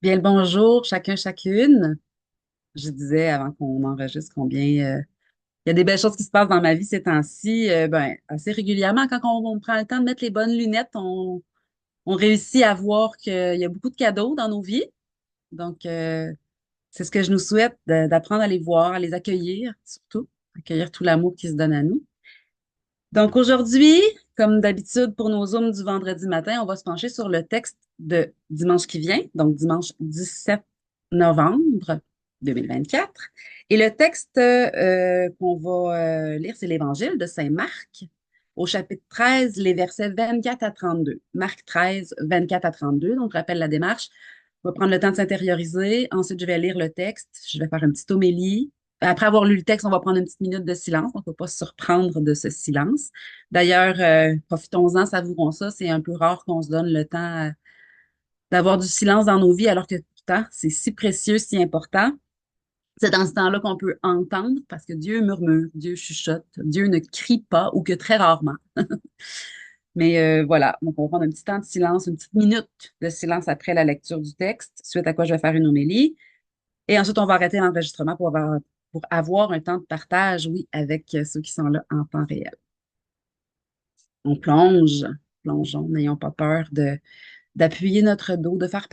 Bien le bonjour, chacun, chacune. Je disais avant qu'on enregistre combien il y a des belles choses qui se passent dans ma vie ces temps-ci. Ben, assez régulièrement, quand on prend le temps de mettre les bonnes lunettes, on réussit à voir qu'il y a beaucoup de cadeaux dans nos vies. Donc, c'est ce que je nous souhaite, d'apprendre à les voir, à les accueillir, surtout, accueillir tout l'amour qui se donne à nous. Donc, aujourd'hui, comme d'habitude pour nos Zooms du vendredi matin, on va se pencher sur le texte de dimanche qui vient, donc dimanche 17 novembre 2024. Et le texte qu'on va lire, c'est l'Évangile de Saint Marc, au chapitre 13, les versets 24 à 32. Marc 13, 24 à 32. Donc, je rappelle la démarche. On va prendre le temps de s'intérioriser. Ensuite, je vais lire le texte. Je vais faire une petite homélie. Après avoir lu le texte, on va prendre une petite minute de silence. On ne peut pas se surprendre de ce silence. D'ailleurs, profitons-en, savourons ça. C'est un peu rare qu'on se donne le temps d'avoir du silence dans nos vies, alors que pourtant, c'est si précieux, si important. C'est dans ce temps-là qu'on peut entendre, parce que Dieu murmure, Dieu chuchote, Dieu ne crie pas, ou que très rarement. Mais voilà, donc on va prendre un petit temps de silence, une petite minute de silence après la lecture du texte, suite à quoi je vais faire une homélie. Et ensuite, on va arrêter l'enregistrement pour avoir un temps de partage, oui, avec ceux qui sont là en temps réel. On plonge, plongeons, n'ayons pas peur d'appuyer notre dos, de faire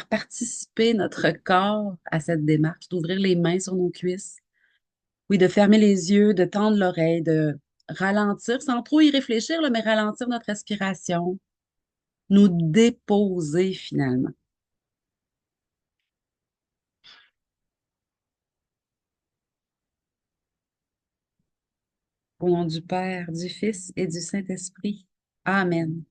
participer notre corps à cette démarche, d'ouvrir les mains sur nos cuisses, oui, de fermer les yeux, de tendre l'oreille, de ralentir, sans trop y réfléchir, là, mais ralentir notre respiration, nous déposer finalement. Au nom du Père, du Fils et du Saint-Esprit. Amen.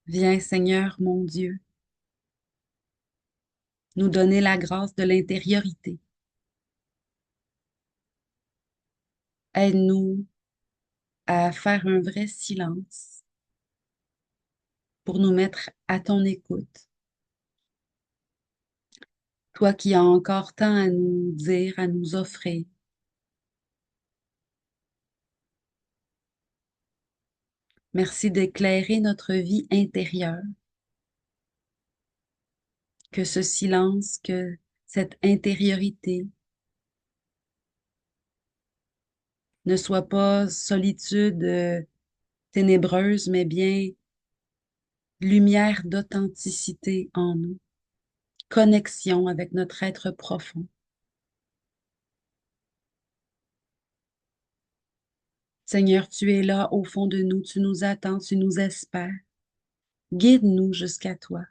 Viens, Seigneur mon Dieu, nous donner la grâce de l'intériorité. Aide-nous à faire un vrai silence pour nous mettre à ton écoute. Toi qui as encore tant à nous dire, à nous offrir. Merci d'éclairer notre vie intérieure, que ce silence, que cette intériorité ne soit pas solitude ténébreuse, mais bien lumière d'authenticité en nous, connexion avec notre être profond. Seigneur, tu es là au fond de nous, tu nous attends, tu nous espères. Guide-nous jusqu'à toi.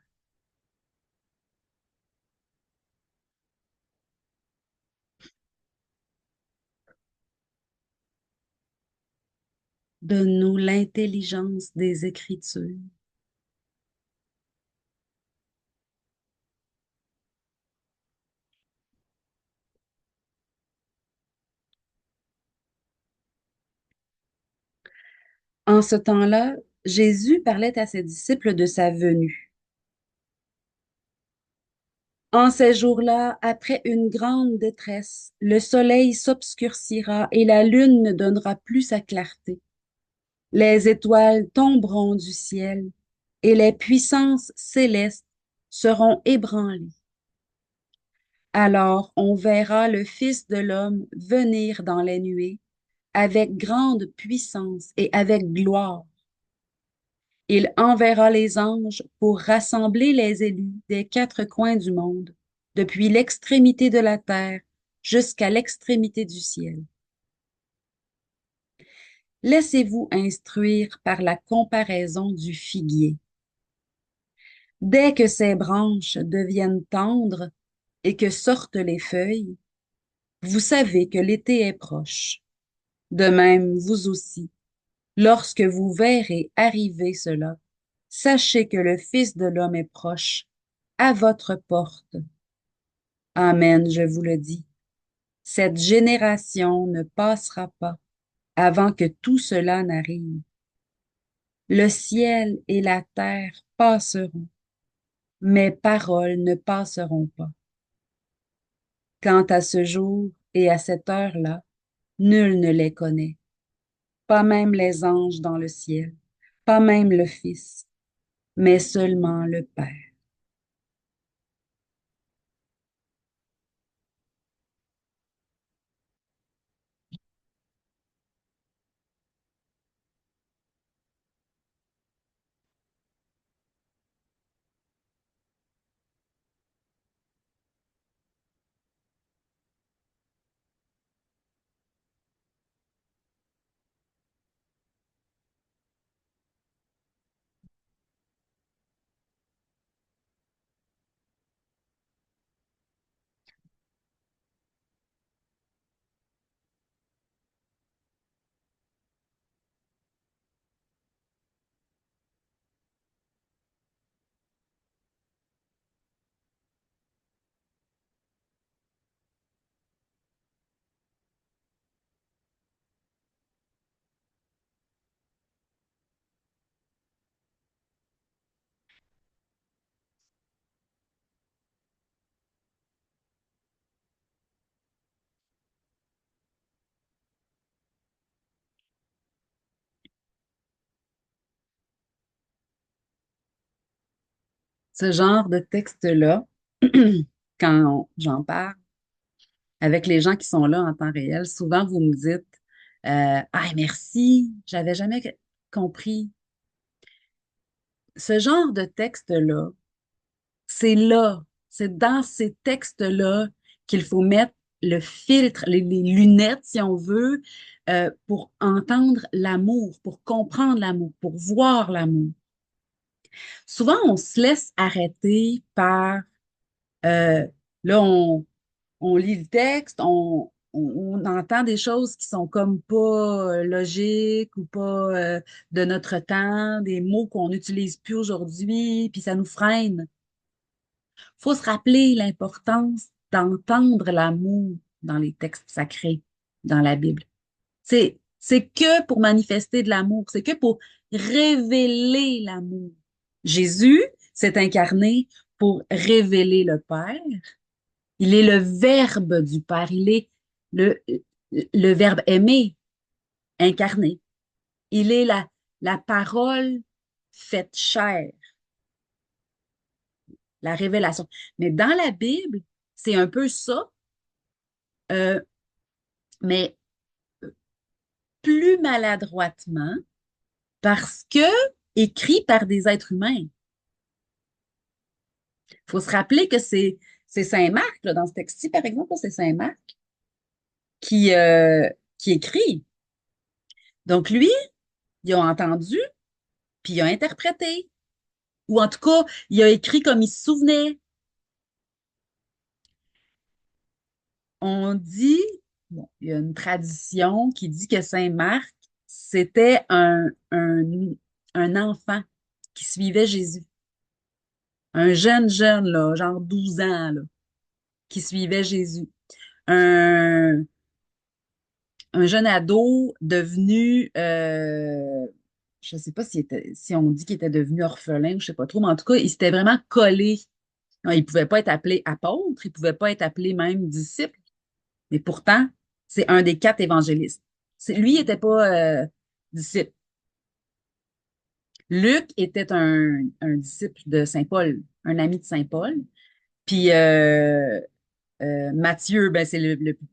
Donne-nous l'intelligence des Écritures. En ce temps-là, Jésus parlait à ses disciples de sa venue. En ces jours-là, après une grande détresse, le soleil s'obscurcira et la lune ne donnera plus sa clarté. Les étoiles tomberont du ciel et les puissances célestes seront ébranlées. Alors on verra le Fils de l'homme venir dans les nuées avec grande puissance et avec gloire. Il enverra les anges pour rassembler les élus des quatre coins du monde, depuis l'extrémité de la terre jusqu'à l'extrémité du ciel. Laissez-vous instruire par la comparaison du figuier. Dès que ses branches deviennent tendres et que sortent les feuilles, vous savez que l'été est proche. De même, vous aussi, lorsque vous verrez arriver cela, sachez que le Fils de l'homme est proche, à votre porte. Amen, je vous le dis. Cette génération ne passera pas avant que tout cela n'arrive. Le ciel et la terre passeront, mes paroles ne passeront pas. Quant à ce jour et à cette heure-là, nul ne les connaît, pas même les anges dans le ciel, pas même le Fils, mais seulement le Père. Ce genre de texte-là, quand j'en parle avec les gens qui sont là en temps réel, souvent vous me dites ah, merci, j'avais jamais compris. Ce genre de texte-là, là, c'est dans ces textes-là qu'il faut mettre le filtre, les lunettes, si on veut, pour entendre l'amour, pour comprendre l'amour, pour voir l'amour. Souvent, on se laisse arrêter par, euh, là, on lit le texte, on entend des choses qui sont comme pas logiques ou pas de notre temps, des mots qu'on n'utilise plus aujourd'hui, puis ça nous freine. Faut se rappeler l'importance d'entendre l'amour dans les textes sacrés, dans la Bible. C'est que pour manifester de l'amour, c'est que pour révéler l'amour. Jésus s'est incarné pour révéler le Père. Il est le Verbe du Père. Il est le, le Verbe aimé, incarné. Il est la parole faite chair, la révélation. Mais dans la Bible, c'est un peu ça, euh, mais plus maladroitement parce que écrit par des êtres humains. Il faut se rappeler que c'est Saint Marc, là, dans ce texte-ci, par exemple, c'est Saint Marc qui, euh, qui écrit. Donc lui, il a entendu, puis il a interprété. Ou en tout cas, il a écrit comme il se souvenait. On dit, bon, il y a une tradition qui dit que Saint Marc, c'était un enfant qui suivait Jésus. Un jeune, là, genre 12 ans, là, qui suivait Jésus. Un, un jeune ado devenu, je ne sais pas si on dit qu'il était devenu orphelin ou je ne sais pas trop, mais en tout cas, il s'était vraiment collé. Non, il ne pouvait pas être appelé apôtre, il ne pouvait pas être appelé même disciple, mais pourtant, c'est un des quatre évangélistes. Lui, il n'était pas disciple. Luc était un disciple de Saint Paul, un ami de Saint Paul. Puis Matthieu, ben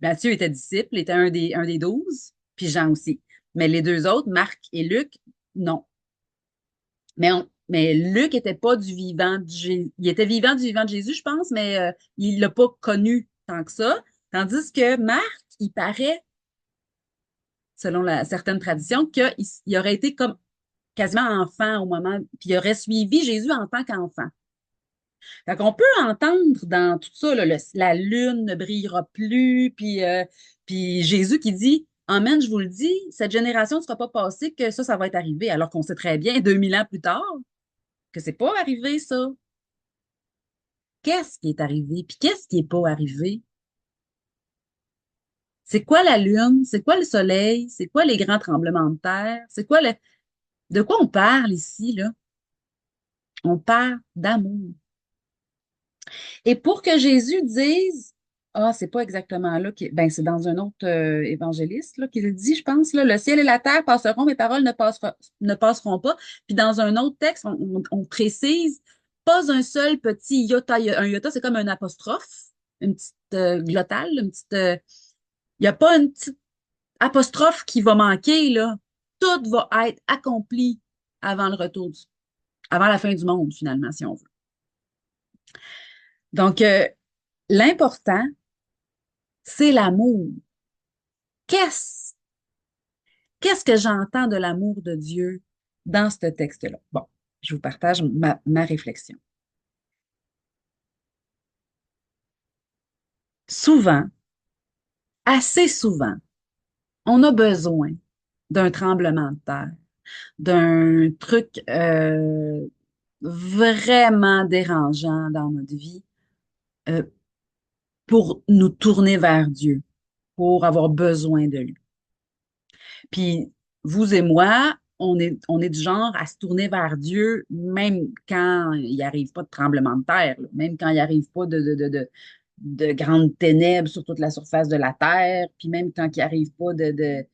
Matthieu était disciple, était un des 12, puis Jean aussi. Mais les deux autres, Marc et Luc, non. Mais Luc était pas du vivant de Jésus. Il était vivant du vivant de Jésus, je pense, mais il l'a pas connu tant que ça. Tandis que Marc, il paraît, selon certaine tradition, il aurait été comme quasiment enfant au moment, puis il aurait suivi Jésus en tant qu'enfant. Fait qu'on peut entendre dans tout ça, là, la lune ne brillera plus, puis Jésus qui dit, Amen, je vous le dis, cette génération ne sera pas passée que ça va être arrivé, alors qu'on sait très bien, 2000 ans plus tard, que c'est pas arrivé, ça. Qu'est-ce qui est arrivé? Puis qu'est-ce qui n'est pas arrivé? C'est quoi la lune? C'est quoi le soleil? C'est quoi les grands tremblements de terre? De quoi on parle ici, là? On parle d'amour. Et pour que Jésus dise, Ah, c'est pas exactement là ben, c'est dans un autre évangéliste là, qui le dit, je pense, là, le ciel et la terre passeront, mes paroles ne passeront pas. Puis dans un autre texte, on précise pas un seul petit iota. Un iota, c'est comme un apostrophe, une petite glottale, une petite. Il n'y a pas une petite apostrophe qui va manquer, là. Tout va être accompli avant le avant la fin du monde, finalement, si on veut. Donc, l'important, c'est l'amour. Qu'est-ce Qu'est-ce que j'entends de l'amour de Dieu dans ce texte-là? Bon, je vous partage ma réflexion. Souvent, assez souvent, on a besoin d'un tremblement de terre, d'un truc vraiment dérangeant dans notre vie euh, pour nous tourner vers Dieu, pour avoir besoin de lui. Puis vous et moi, on est du genre à se tourner vers Dieu, même quand il n'arrive pas de tremblement de terre, là, même quand il n'arrive pas de grandes ténèbres sur toute la surface de la terre, puis même quand il n'arrive pas de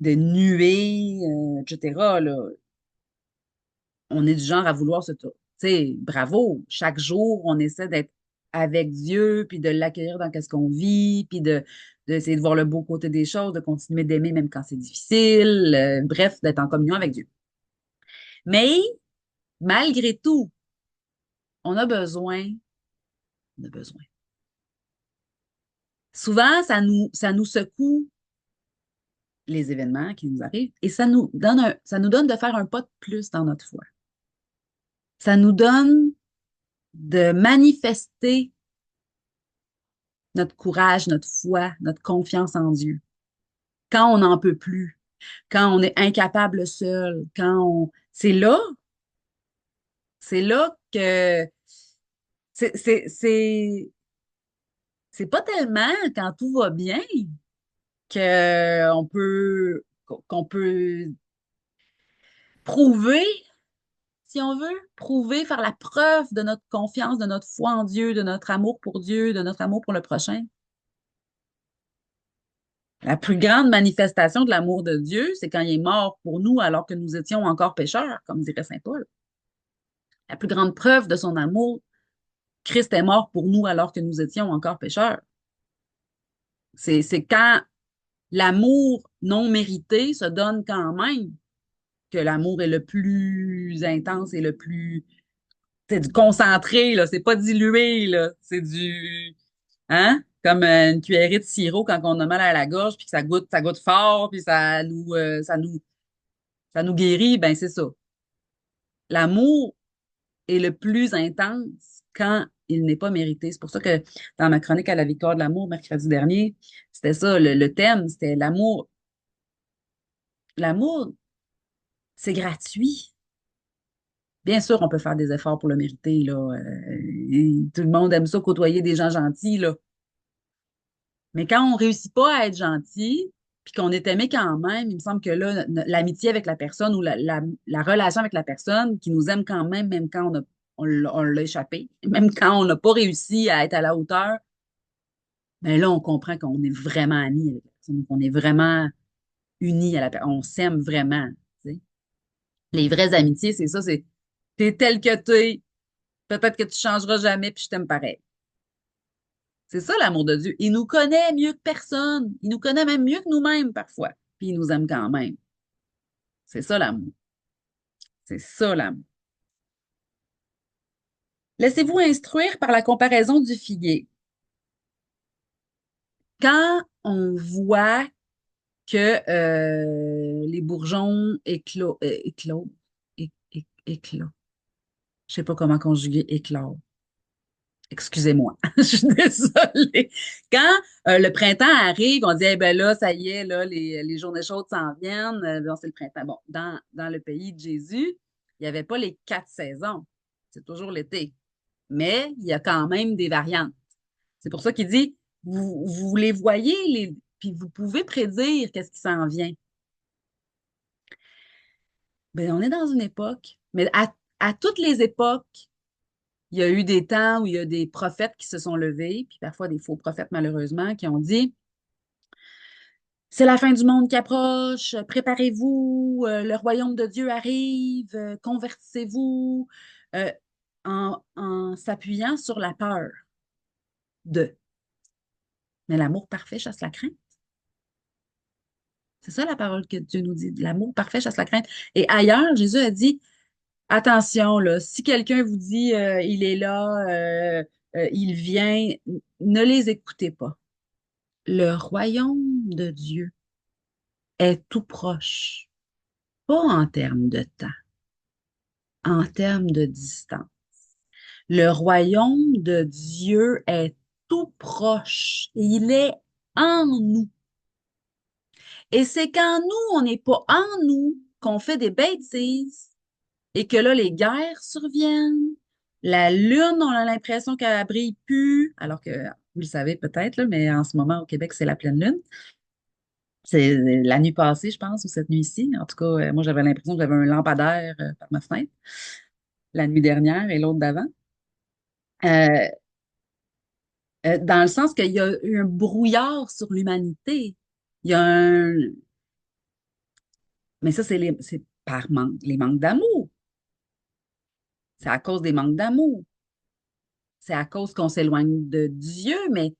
nuées, etc., là, on est du genre à vouloir se tourner. Tu sais, bravo, chaque jour, on essaie d'être avec Dieu, puis de l'accueillir dans ce qu'on vit, puis d'essayer de voir le beau côté des choses, de continuer d'aimer même quand c'est difficile, bref, d'être en communion avec Dieu. Mais malgré tout, on a besoin, on a besoin. Souvent, ça nous secoue les événements qui nous arrivent et ça nous donne de faire un pas de plus dans notre foi. Ça nous donne de manifester notre courage, notre foi, notre confiance en Dieu. Quand on n'en peut plus, quand on est incapable seul, c'est là que c'est c'est pas tellement quand tout va bien qu'on peut prouver, si on veut, prouver, faire la preuve de notre confiance, de notre foi en Dieu, de notre amour pour Dieu, de notre amour pour le prochain. La plus grande manifestation de l'amour de Dieu, c'est quand il est mort pour nous alors que nous étions encore pécheurs, comme dirait Saint Paul. La plus grande preuve de son amour, Christ est mort pour nous alors que nous étions encore pécheurs. C'est quand l'amour non mérité se donne quand même que l'amour est le plus intense et le plus, c'est du concentré, là. C'est pas dilué, là. C'est du, hein? Comme une cuillerée de sirop quand on a mal à la gorge, puis que ça goûte fort, puis ça nous guérit, ben c'est ça. L'amour est le plus intense quand il n'est pas mérité. C'est pour ça que dans ma chronique à la victoire de l'amour, mercredi dernier, c'était ça, le thème, c'était l'amour. L'amour, c'est gratuit. Bien sûr, on peut faire des efforts pour le mériter, là. Et tout le monde aime ça, côtoyer des gens gentils, là. Mais quand on réussit pas à être gentil, puis qu'on est aimé quand même, il me semble que là, l'amitié avec la personne ou la relation avec la personne qui nous aime quand même, même quand on l'a échappé, même quand on n'a pas réussi à être à la hauteur, ben là, on comprend qu'on est vraiment amis avec la personne, qu'on est vraiment unis à la personne, on s'aime vraiment, tu sais. Les vraies amitiés, c'est ça, c'est t'es tel que t'es, peut-être que tu changeras jamais, puis je t'aime pareil. C'est ça l'amour de Dieu. Il nous connaît mieux que personne. Il nous connaît même mieux que nous-mêmes parfois. Puis il nous aime quand même. C'est ça l'amour. C'est ça l'amour. Laissez-vous instruire par la comparaison du figuier. Quand on voit que les bourgeons éclosent. Je sais pas comment conjuguer éclore. Excusez-moi, je suis désolée. Quand le printemps arrive, on dit, eh ben là, ça y est, là, les journées chaudes s'en viennent. Bon, c'est le printemps. Bon, dans le pays de Jésus, il n'y avait pas les 4 saisons. C'est toujours l'été. Mais il y a quand même des variantes. C'est pour ça qu'il dit, vous les voyez, puis vous pouvez prédire qu'est-ce qui s'en vient. Ben, on est dans une époque, mais à toutes les époques, il y a eu des temps où il y a des prophètes qui se sont levés, puis parfois des faux prophètes malheureusement, qui ont dit, c'est la fin du monde qui approche, préparez-vous, le royaume de Dieu arrive, convertissez-vous, euh, en s'appuyant sur la peur de. Mais l'amour parfait chasse la crainte. C'est ça la parole que Dieu nous dit. L'amour parfait chasse la crainte. Et ailleurs, Jésus a dit, attention, là, si quelqu'un vous dit, il est là, il vient, ne les écoutez pas. Le royaume de Dieu est tout proche, pas en termes de temps, en termes de distance. Le royaume de Dieu est tout proche. Il est en nous. Et c'est quand nous, on n'est pas en nous, qu'on fait des bêtises et que là, les guerres surviennent. La lune, on a l'impression qu'elle brille plus, alors que, vous le savez peut-être, là, mais en ce moment, au Québec, c'est la pleine lune. C'est la nuit passée, je pense, ou cette nuit-ci. En tout cas, moi, j'avais l'impression que j'avais un lampadaire par ma fenêtre la nuit dernière et l'autre d'avant. Euh, dans le sens qu'il y a eu un brouillard sur l'humanité. Il y a un... Mais ça, c'est par manque, les manques d'amour. C'est à cause des manques d'amour. C'est à cause qu'on s'éloigne de Dieu, mais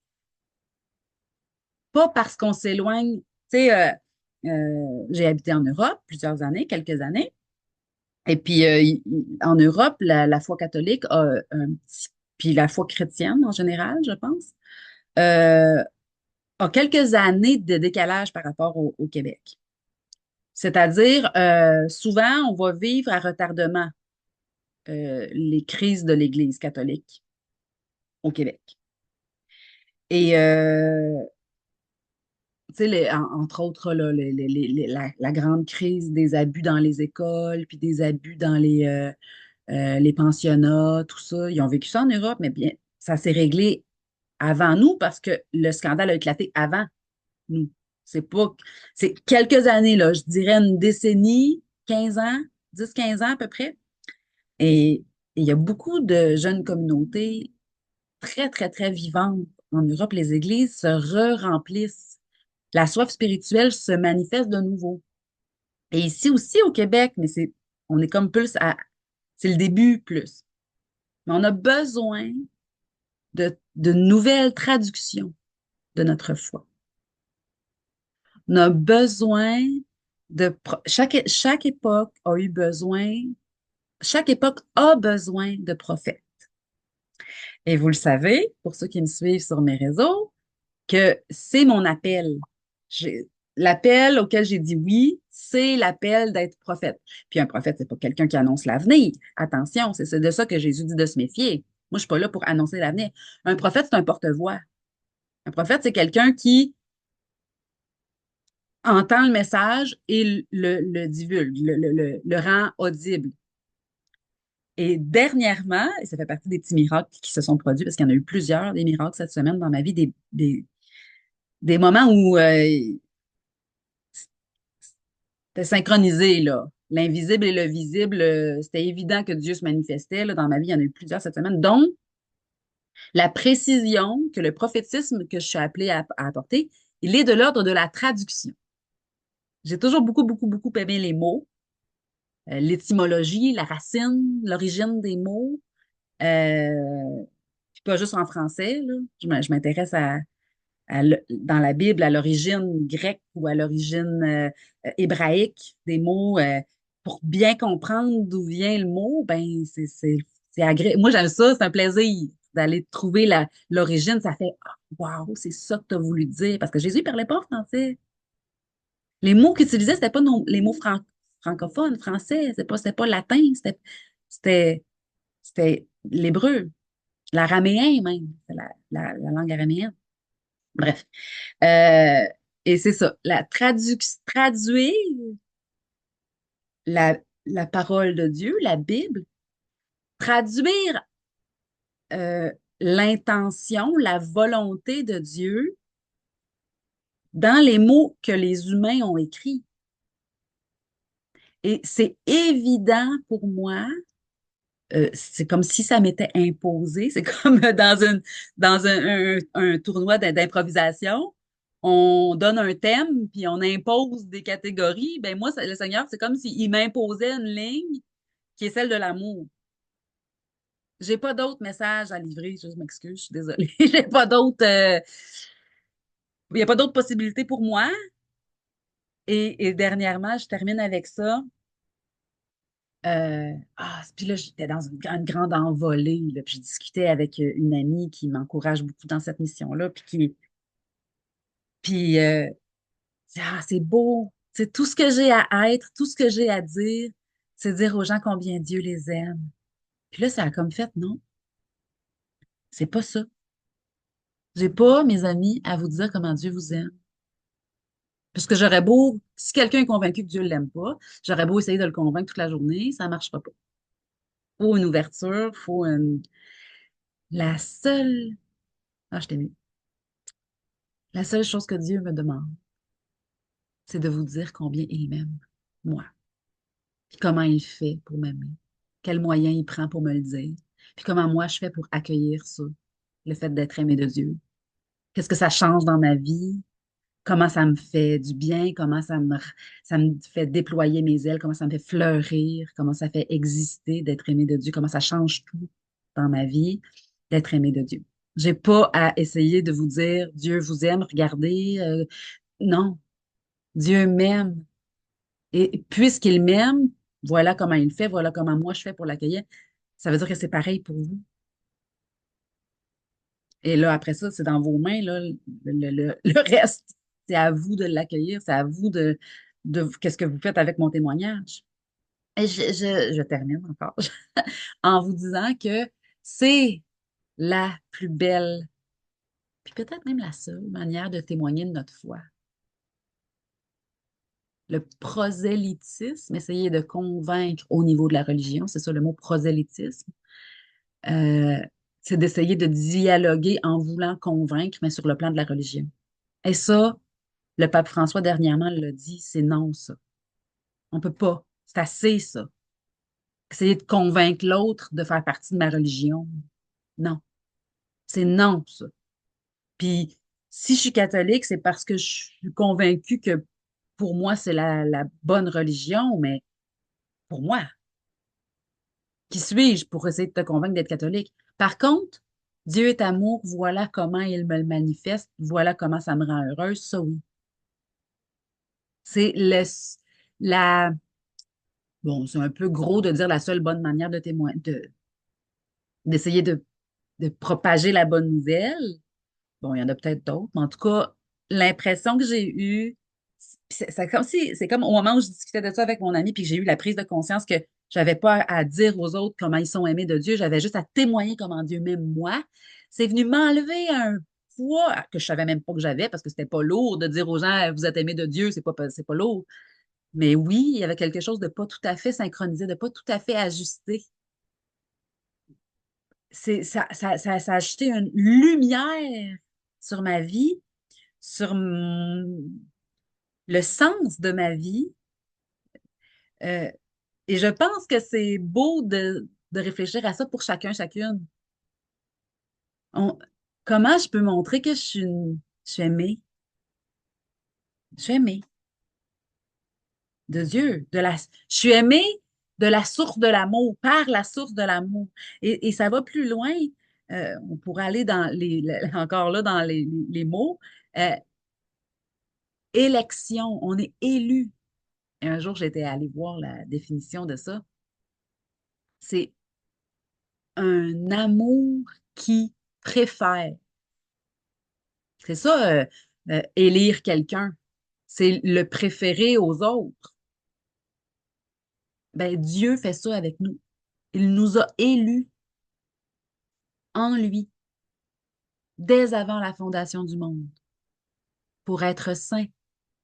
pas parce qu'on s'éloigne. Tu sais, j'ai habité en Europe plusieurs années, quelques années. Et puis, en Europe, la foi catholique a un petit, puis la foi chrétienne en général, je pense, euh, a quelques années de décalage par rapport au Québec. C'est-à-dire, souvent, on va vivre à retardement les crises de l'Église catholique au Québec. Et, tu sais, entre autres, là, la grande crise des abus dans les écoles, puis des abus dans les pensionnats, tout ça, ils ont vécu ça en Europe, mais bien, ça s'est réglé avant nous parce que le scandale a éclaté avant nous. C'est pas, c'est quelques années, là, je dirais une décennie, 15 ans, 10-15 ans à peu près. Et il y a beaucoup de jeunes communautés très, très, très vivantes en Europe. Les églises se re-remplissent. La soif spirituelle se manifeste de nouveau. Et ici aussi au Québec, mais on est comme plus c'est le début plus. Mais on a besoin de nouvelles traductions de notre foi. On a besoin chaque époque a eu besoin, chaque époque a besoin de prophètes. Et vous le savez, pour ceux qui me suivent sur mes réseaux, que c'est mon appel. L'appel auquel j'ai dit oui, c'est l'appel d'être prophète. Puis un prophète, c'est pas quelqu'un qui annonce l'avenir. Attention, c'est de ça que Jésus dit de se méfier. Moi, je suis pas là pour annoncer l'avenir. Un prophète, c'est un porte-voix. Un prophète, c'est quelqu'un qui entend le message et le divulgue, le rend audible. Et dernièrement, et ça fait partie des petits miracles qui se sont produits, parce qu'il y en a eu plusieurs, des miracles cette semaine dans ma vie, des moments où c'était synchronisé, là. L'invisible et le visible, c'était évident que Dieu se manifestait. Là, dans ma vie, il y en a eu plusieurs cette semaine. Donc, la précision que le prophétisme que je suis appelée à apporter, il est de l'ordre de la traduction. J'ai toujours beaucoup, beaucoup, beaucoup aimé les mots, l'étymologie, la racine, l'origine des mots. Puis pas juste en français, là. Je m'intéresse dans la Bible à l'origine grecque ou à l'origine hébraïque des mots pour bien comprendre d'où vient le mot, ben c'est agréable. Moi, j'aime ça, c'est un plaisir d'aller trouver l'origine. Ça fait waouh, c'est ça que tu as voulu dire. Parce que Jésus ne parlait pas français. Les mots qu'il utilisait, c'était pas les mots francophones, français, c'était pas latin, c'était c'était l'hébreu, l'araméen même, c'est la langue araméenne. Bref. Euh, et c'est ça, traduire la parole de Dieu, la Bible, traduire euh, l'intention, la volonté de Dieu dans les mots que les humains ont écrits. Et c'est évident pour moi c'est comme si ça m'était imposé. C'est comme dans un tournoi d'improvisation. On donne un thème, puis on impose des catégories. Ben moi, le Seigneur, c'est comme s'il m'imposait une ligne qui est celle de l'amour. J'ai pas d'autres messages à livrer. Je m'excuse, je suis désolée. J'ai pas d'autres. Il n'y a pas d'autres possibilités pour moi. Et dernièrement, je termine avec ça. Puis là, j'étais dans une grande envolée, là, puis je discutais avec une amie qui m'encourage beaucoup dans cette mission-là, puis c'est beau. C'est tout ce que j'ai à être, tout ce que j'ai à dire, c'est dire aux gens combien Dieu les aime. Puis là, ça a comme fait, non, c'est pas ça. J'ai pas, mes amis, à vous dire comment Dieu vous aime. Parce que j'aurais beau, si quelqu'un est convaincu que Dieu ne l'aime pas, j'aurais beau essayer de le convaincre toute la journée, ça ne marchera pas. Faut une ouverture, faut une. La seule. Ah, je t'ai mis. La seule chose que Dieu me demande, c'est de vous dire combien il m'aime, moi. Puis comment il fait pour m'aimer. Quels moyens il prend pour me le dire. Puis comment moi je fais pour accueillir ça, le fait d'être aimé de Dieu. Qu'est-ce que ça change dans ma vie? Comment ça me fait du bien? Comment ça me fait déployer mes ailes? Comment ça me fait fleurir? Comment ça fait exister d'être aimé de Dieu? Comment ça change tout dans ma vie d'être aimé de Dieu? J'ai pas à essayer de vous dire Dieu vous aime, regardez. Non, Dieu m'aime. Et puisqu'il m'aime, voilà comment il fait, voilà comment moi je fais pour l'accueillir. Ça veut dire que c'est pareil pour vous. Et là, après ça, c'est dans vos mains, là, le reste. C'est à vous de l'accueillir, c'est à vous qu'est-ce que vous faites avec mon témoignage. Et je termine encore en vous disant que c'est la plus belle, puis peut-être même la seule manière de témoigner de notre foi. Le prosélytisme, essayer de convaincre au niveau de la religion, c'est ça le mot prosélytisme, euh, c'est d'essayer de dialoguer en voulant convaincre, mais sur le plan de la religion. Et ça, le pape François dernièrement l'a dit, c'est non, ça. On peut pas. C'est assez, ça. Essayer de convaincre l'autre de faire partie de ma religion. Non. C'est non, ça. Puis, si je suis catholique, c'est parce que je suis convaincue que pour moi, c'est la bonne religion, mais pour moi, qui suis-je pour essayer de te convaincre d'être catholique? Par contre, Dieu est amour, voilà comment il me le manifeste, voilà comment ça me rend heureuse, ça oui. C'est la, bon, c'est un peu gros de dire la seule bonne manière de témoigner, d'essayer de propager la bonne nouvelle. Bon, il y en a peut-être d'autres, mais en tout cas, l'impression que j'ai eue, c'est comme au moment où je discutais de ça avec mon ami, puis que j'ai eu la prise de conscience que j'avais pas à dire aux autres comment ils sont aimés de Dieu, j'avais juste à témoigner comment Dieu m'aime moi. C'est venu m'enlever un poids que je savais même pas que j'avais parce que c'était pas lourd de dire aux gens vous êtes aimés de Dieu, c'est pas lourd. Mais oui, il y avait quelque chose de pas tout à fait synchronisé, de pas tout à fait ajusté. Ça a jeté une lumière sur ma vie, sur le sens de ma vie. Euh, et je pense que c'est beau de réfléchir à ça pour chacun, chacune. On- Comment je peux montrer que je suis aimée? Je suis aimée de Dieu, je suis aimée de la source de l'amour, par la source de l'amour. Et ça va plus loin. On pourrait aller dans encore là dans les mots. Euh, Élection, on est élu. Et un jour, j'étais allée voir la définition de ça. C'est un amour qui préfère. C'est ça, élire quelqu'un. C'est le préférer aux autres. Ben, Dieu fait ça avec nous. Il nous a élus en lui dès avant la fondation du monde pour être saints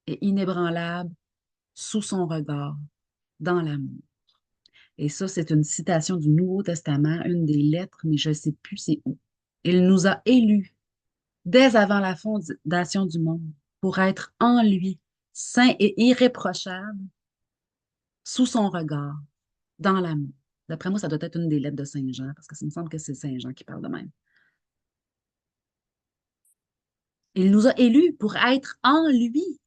et inébranlables sous son regard, dans l'amour. Et ça, c'est une citation du Nouveau Testament, une des lettres, mais je ne sais plus c'est où. Il nous a élus dès avant la fondation du monde pour être en lui, saints et irréprochables sous son regard, dans l'amour. D'après moi, ça doit être une des lettres de Saint Jean, parce que ça me semble que c'est Saint Jean qui parle de même. Il nous a élus pour être en lui,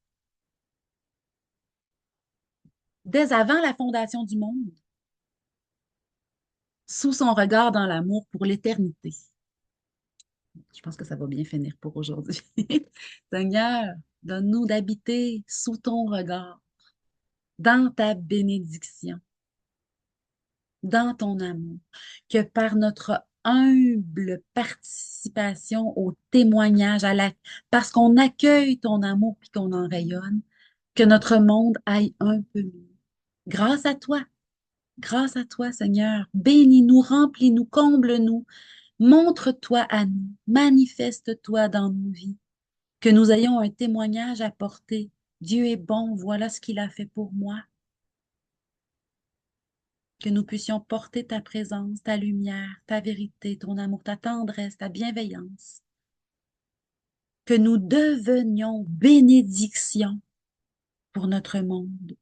dès avant la fondation du monde, sous son regard dans l'amour pour l'éternité. Je pense que ça va bien finir pour aujourd'hui. Seigneur, donne-nous d'habiter sous ton regard, dans ta bénédiction, dans ton amour, que par notre humble participation au témoignage, parce qu'on accueille ton amour puis qu'on en rayonne, que notre monde aille un peu mieux. Grâce à toi, grâce à toi, Seigneur, bénis-nous, remplis-nous, comble-nous, montre-toi à nous, manifeste-toi dans nos vies, que nous ayons un témoignage à porter. Dieu est bon, voilà ce qu'il a fait pour moi. Que nous puissions porter ta présence, ta lumière, ta vérité, ton amour, ta tendresse, ta bienveillance. Que nous devenions bénédiction pour notre monde,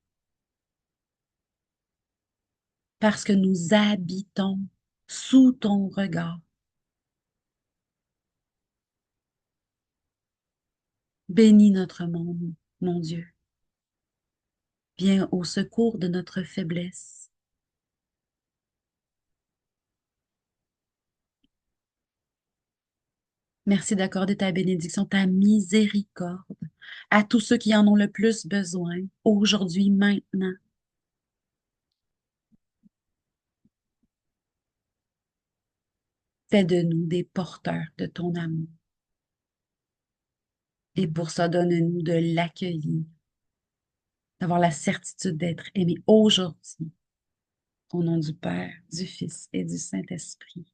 parce que nous habitons sous ton regard. Bénis notre monde, mon Dieu. Viens au secours de notre faiblesse. Merci d'accorder ta bénédiction, ta miséricorde à tous ceux qui en ont le plus besoin, aujourd'hui, maintenant. Fais de nous des porteurs de ton amour. Et pour ça, donne-nous de l'accueillir, d'avoir la certitude d'être aimé aujourd'hui, au nom du Père, du Fils et du Saint-Esprit.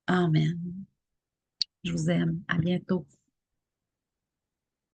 Amen. Je vous aime. À bientôt.